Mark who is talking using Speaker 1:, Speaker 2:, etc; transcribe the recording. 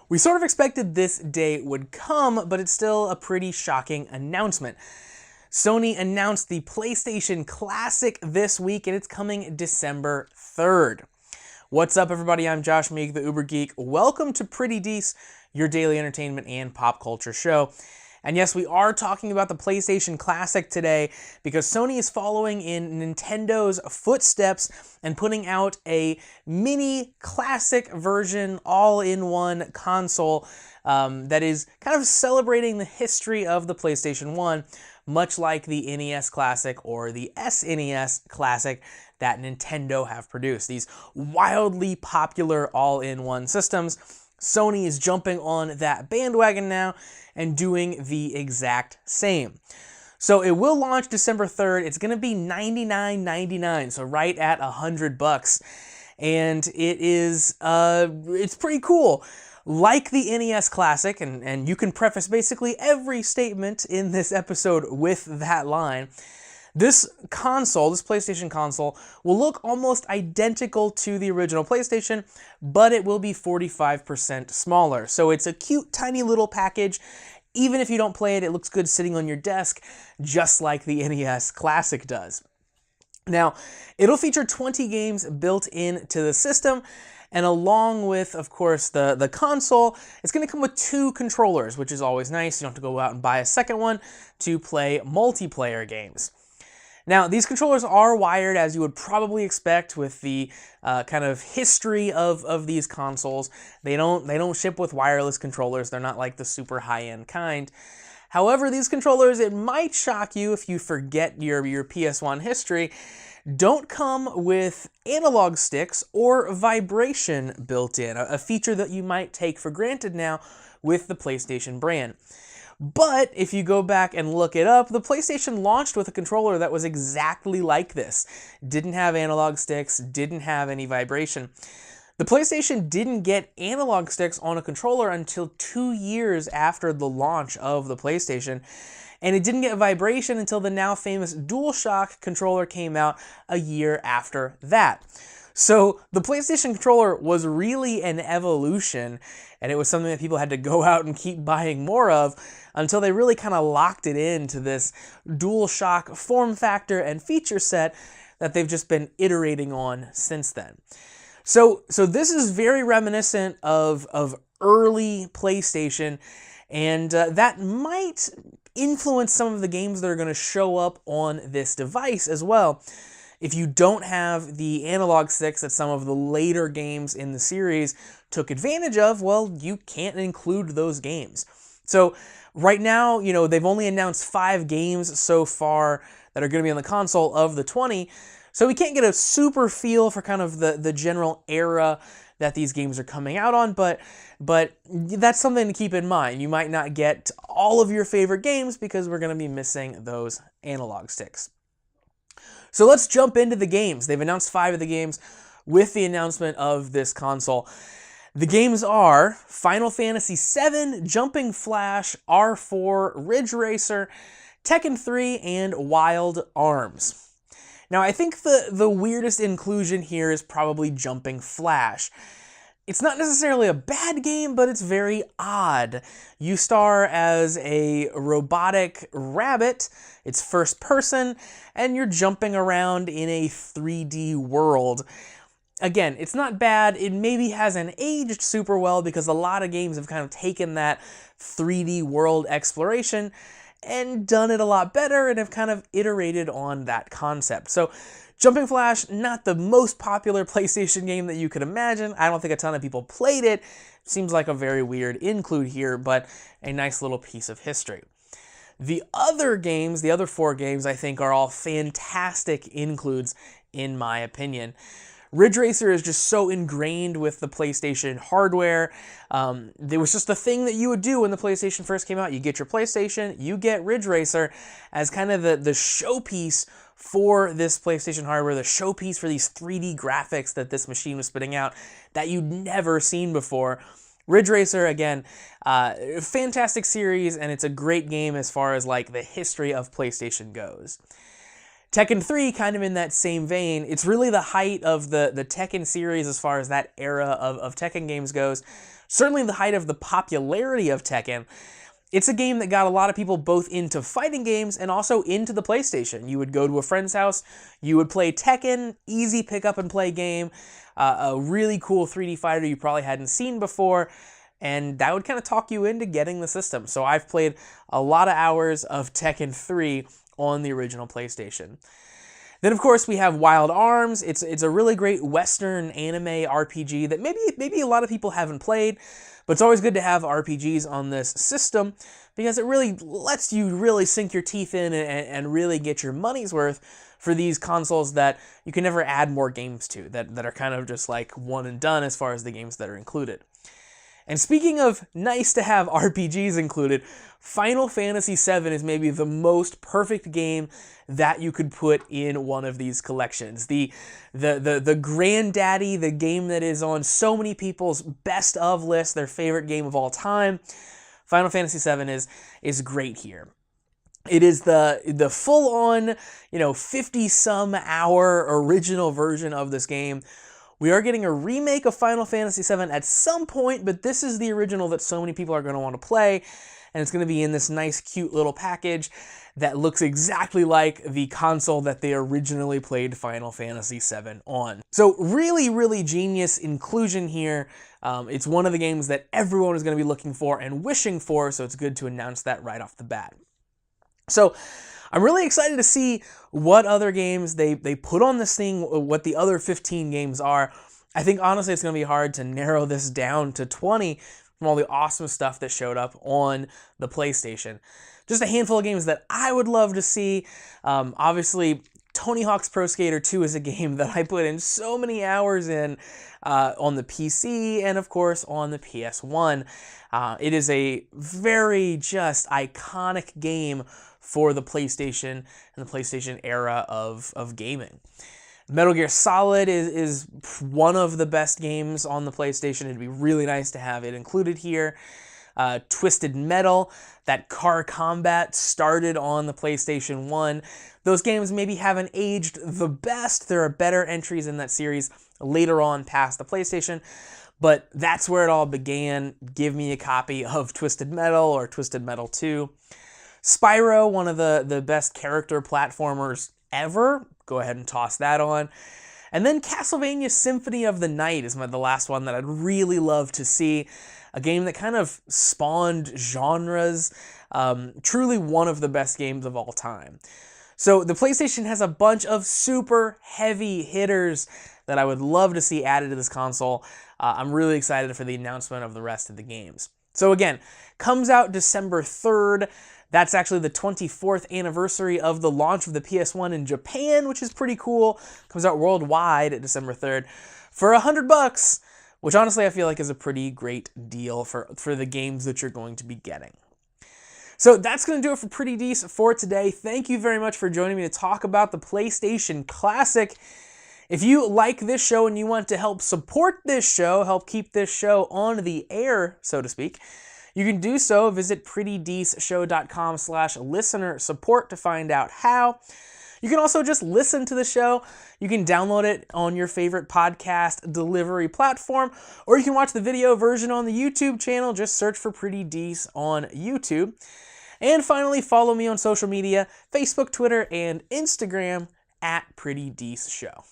Speaker 1: We sort of expected this day would come, but it's still a pretty shocking announcement. Sony announced the PlayStation Classic this week, and it's coming December 3rd. What's up, everybody? I'm Josh Meek, the Uber Geek. Welcome to Pretty Dece, your daily entertainment and pop culture show. And yes, we are talking about the PlayStation Classic today because Sony is following in Nintendo's footsteps and putting out a mini classic version all-in-one console that is kind of celebrating the history of the PlayStation 1, much like the NES Classic or the SNES Classic that Nintendo have produced. These wildly popular all-in-one systems. Sony is jumping on that bandwagon now and doing the exact same. So it will launch December 3rd. It's going to be $99.99, so right at $100. And it is, it's pretty cool. Like the NES Classic, and you can preface basically every statement in this episode with that line, this console, this PlayStation console, will look almost identical to the original PlayStation, but it will be 45% smaller. So it's a cute, tiny little package. Even if you don't play it, it looks good sitting on your desk, just like the NES Classic does. Now, it'll feature 20 games built into the system, and along with, of course, the console, it's going to come with 2 controllers, which is always nice. You don't have to go out and buy a second one to play multiplayer games. Now, these controllers are wired, as you would probably expect with the kind of history of these consoles. They don't ship with wireless controllers. They're not like the super high-end kind. However, these controllers, it might shock you if you forget your PS1 history, don't come with analog sticks or vibration built in, a feature that you might take for granted now with the PlayStation brand. But if you go back and look it up, the PlayStation launched with a controller that was exactly like this. Didn't have analog sticks, didn't have any vibration. The PlayStation didn't get analog sticks on a controller until 2 years after the launch of the PlayStation, and it didn't get vibration until the now famous DualShock controller came out a year after that. So the PlayStation controller was really an evolution, and it was something that people had to go out and keep buying more of until they really kind of locked it into this DualShock form factor and feature set that they've just been iterating on since then. So this is very reminiscent of early PlayStation, and that might influence some of the games that are going to show up on this device as well. If you don't have the analog sticks that some of the later games in the series took advantage of, well, you can't include those games. So right now, you know, they've only announced 5 games so far that are going to be on the console of the 20, so we can't get a super feel for kind of the general era that these games are coming out on, but that's something to keep in mind. You might not get all of your favorite games because we're going to be missing those analog sticks. So let's jump into the games. They've announced 5 of the games with the announcement of this console. The games are Final Fantasy VII, Jumping Flash, R4, Ridge Racer, Tekken 3, and Wild Arms. Now, I think the weirdest inclusion here is probably Jumping Flash. It's not necessarily a bad game, but it's very odd. You star as a robotic rabbit, it's first person, and you're jumping around in a 3D world. Again, it's not bad. It maybe hasn't aged super well because a lot of games have kind of taken that 3D world exploration and done it a lot better and have kind of iterated on that concept. So Jumping Flash, not the most popular PlayStation game that you could imagine. I don't think a ton of people played it. Seems like a very weird include here, but a nice little piece of history. The other games, the other 4 games, I think are all fantastic includes in my opinion. Ridge Racer is just so ingrained with the PlayStation hardware. It was just a thing that you would do when the PlayStation first came out. You get your PlayStation, you get Ridge Racer as kind of the showpiece for this PlayStation hardware, the showpiece for these 3D graphics that this machine was spitting out that you'd never seen before. Ridge Racer, again, fantastic series, and it's a great game as far as like the history of PlayStation goes. Tekken 3, kind of in that same vein, it's really the height of the Tekken series as far as that era of Tekken games goes. certainly the height of the popularity of Tekken, it's a game that got a lot of people both into fighting games and also into the PlayStation. You would go to a friend's house, you would play Tekken, easy pick up and play game, a really cool 3D fighter you probably hadn't seen before, and that would kind of talk you into getting the system. So I've played a lot of hours of Tekken 3 on the original PlayStation. Then of course we have Wild Arms. It's a really great Western anime RPG that maybe a lot of people haven't played, but it's always good to have RPGs on this system because it really lets you really sink your teeth in and really get your money's worth for these consoles that you can never add more games to, that are kind of just like one and done as far as the games that are included. And speaking of nice to have RPGs included, Final Fantasy VII is maybe the most perfect game that you could put in one of these collections. The granddaddy, the game that is on so many people's best of list, their favorite game of all time. Final Fantasy VII is great here. It is the full-on, 50-some hour original version of this game. We are getting a remake of Final Fantasy VII at some point, but this is the original that so many people are going to want to play, and it's going to be in this nice, cute little package that looks exactly like the console that they originally played Final Fantasy VII on. So really, really genius inclusion here. It's one of the games that everyone is going to be looking for and wishing for, so it's good to announce that right off the bat. So I'm really excited to see what other games they put on this thing, what the other 15 games are. I think honestly it's going to be hard to narrow this down to 20 from all the awesome stuff that showed up on the PlayStation. Just a handful of games that I would love to see. Obviously, Tony Hawk's Pro Skater 2 is a game that I put in so many hours in on the PC and of course on the PS1. It is a very just iconic game for the PlayStation and the PlayStation era of gaming. Metal Gear Solid is one of the best games on the PlayStation. It'd be really nice to have it included here. Twisted Metal, that car combat started on the PlayStation 1. Those games maybe haven't aged the best. There are better entries in that series later on past the PlayStation, but that's where it all began. Give me a copy of Twisted Metal or Twisted Metal 2. Spyro, one of the best character platformers ever. Go ahead and toss that on. And then Castlevania Symphony of the Night is the last one that I'd really love to see. A game that kind of spawned genres. Truly one of the best games of all time. So the PlayStation has a bunch of super heavy hitters that I would love to see added to this console. I'm really excited for the announcement of the rest of the games. So again, comes out December 3rd. That's actually the 24th anniversary of the launch of the PS1 in Japan, which is pretty cool. Comes out worldwide at December 3rd for $100, which honestly I feel like is a pretty great deal for the games that you're going to be getting. So that's going to do it for Pretty Dece for today. Thank you very much for joining me to talk about the PlayStation Classic. If you like this show and you want to help support this show, help keep this show on the air, so to speak, you can do so. Visit prettydeceshow.com/listener support to find out how. You can also just listen to the show. You can download it on your favorite podcast delivery platform, or you can watch the video version on the YouTube channel. Just search for Pretty Dece on YouTube. And finally, follow me on social media, Facebook, Twitter, and Instagram at Pretty Dece Show.